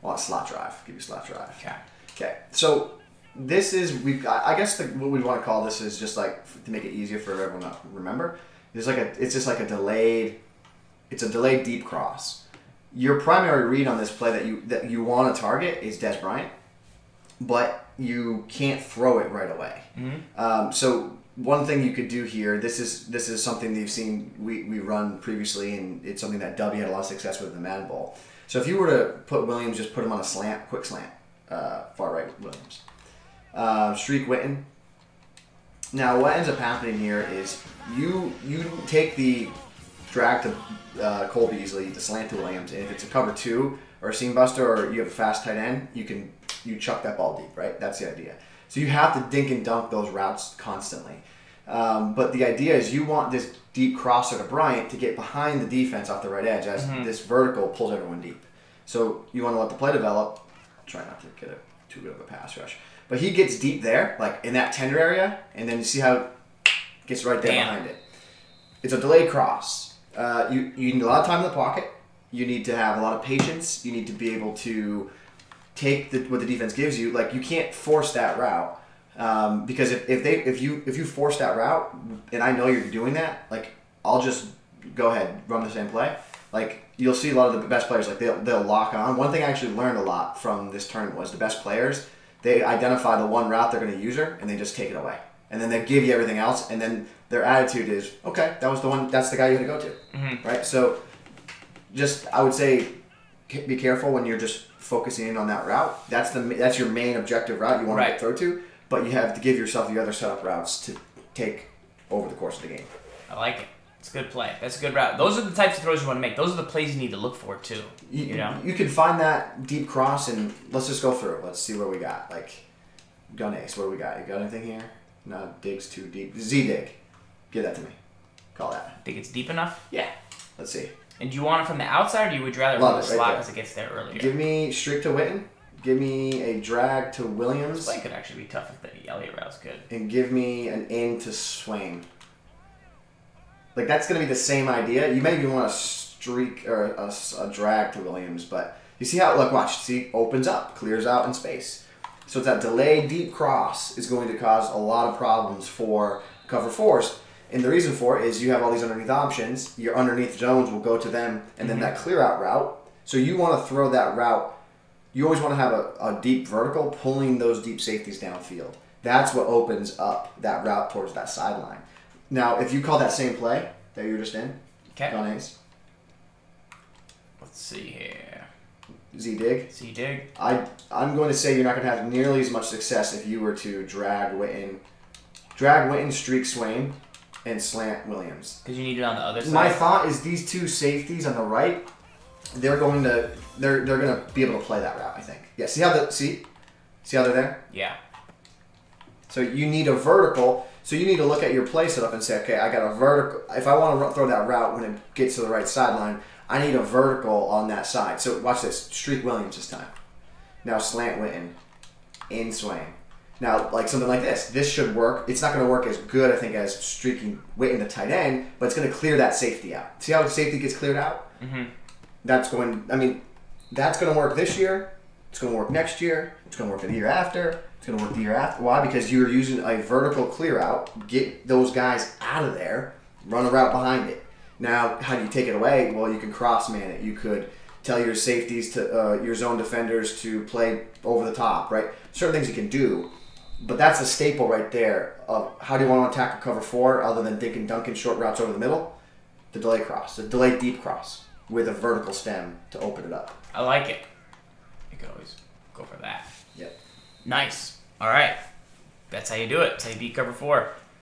want slot drive. Give you slot drive. Okay. Okay. So this is I guess what we want to call this is just like to make it easier for everyone to remember. It's just like a delayed. It's a delayed deep cross. Your primary read on this play that you want to target is Des Bryant, but you can't throw it right away. Mm-hmm. So one thing you could do here, this is something that you've seen we run previously, and it's something that W had a lot of success with in the Madden Bowl. So if you were to put Williams, just put him on a slant, quick slant, far right Williams. Streak Witten. Now what ends up happening here is you take the drag to Cole Beasley, the slant to Williams, and if it's a cover 2 or a seam buster or you have a fast tight end, you chuck that ball deep, right? That's the idea. So you have to dink and dunk those routes constantly. But the idea is you want this deep crosser to Bryant to get behind the defense off the right edge as this vertical pulls everyone deep. So you want to let the play develop. Try not to get too good of a pass rush. But he gets deep there, like in that tender area, and then you see how it gets right there behind it. It's a delayed cross. You need a lot of time in the pocket. You need to have a lot of patience. You need to be able to take what the defense gives you. Like you can't force that route because if you force that route, and I know you're doing that, like I'll just go ahead run the same play. Like you'll see a lot of the best players, like they'll lock on. One thing I actually learned a lot from this tournament was the best players, they identify the one route they're going to use her and they just take it away, and then they give you everything else, and then their attitude is, okay, that was the one, that's the guy you had to go to, right? So just I would say be careful when you're just focusing in on that route. That's your main objective route you want to throw to, but you have to give yourself the other setup routes to take over the course of the game. I like it. It's a good play. That's a good route. Those are the types of throws you want to make. Those are the plays you need to look for too. You know, you can find that deep cross, and let's just go through it. Let's see what we got. Like gun ace, what do we got? You got anything here? No, dig's too deep. Z dig, give that to me. Call that. Think it's deep enough? Yeah. Let's see. And do you want it from the outside, or would you rather from the slot because it gets there earlier? Give me streak to Witten. Give me a drag to Williams. This play could actually be tough if the Elliott route's good. And give me an in to Swain. Like that's going to be the same idea. You maybe want a streak or a drag to Williams, but you see how, look, watch, see, opens up, clears out in space. So it's that delayed deep cross is going to cause a lot of problems for cover 4s. And the reason for it is you have all these underneath options. Your underneath zones will go to them, and then that clear out route. So you want to throw that route. You always want to have a deep vertical pulling those deep safeties downfield. That's what opens up that route towards that sideline. Now, if you call that same play that you were just in, on ace. Let's see here. Z dig. Z dig. I'm going to say you're not going to have nearly as much success if you were to drag Witten, streak Swain, and slant Williams. Because you need it on the other side. My thought is these two safeties on the right, they're going to be able to play that route. I think. Yeah. See how they're there? Yeah. So you need a vertical. So you need to look at your play setup and say, okay, I got a vertical. If I want to throw that route when it gets to the right sideline, I need a vertical on that side. So watch this. Streak Williams this time. Now slant Witten, in Swain. Now, like something like this. This should work. It's not going to work as good, I think, as streaking Witten the tight end, but it's going to clear that safety out. See how the safety gets cleared out? That's going to work this year. It's going to work next year. It's going to work the year after. It's going to work the year after. Why? Because you're using a vertical clear out. Get those guys out of there. Run a route behind it. Now, how do you take it away? Well, you can cross man it. You could tell your safeties to your zone defenders to play over the top, right? Certain things you can do, but that's a staple right there of how do you want to attack a cover 4 other than dinking dunking short routes over the middle? The delay cross, the delayed deep cross with a vertical stem to open it up. I like it. You could always go for that. Yep. Nice. All right. That's how you do it. That's how you beat cover 4.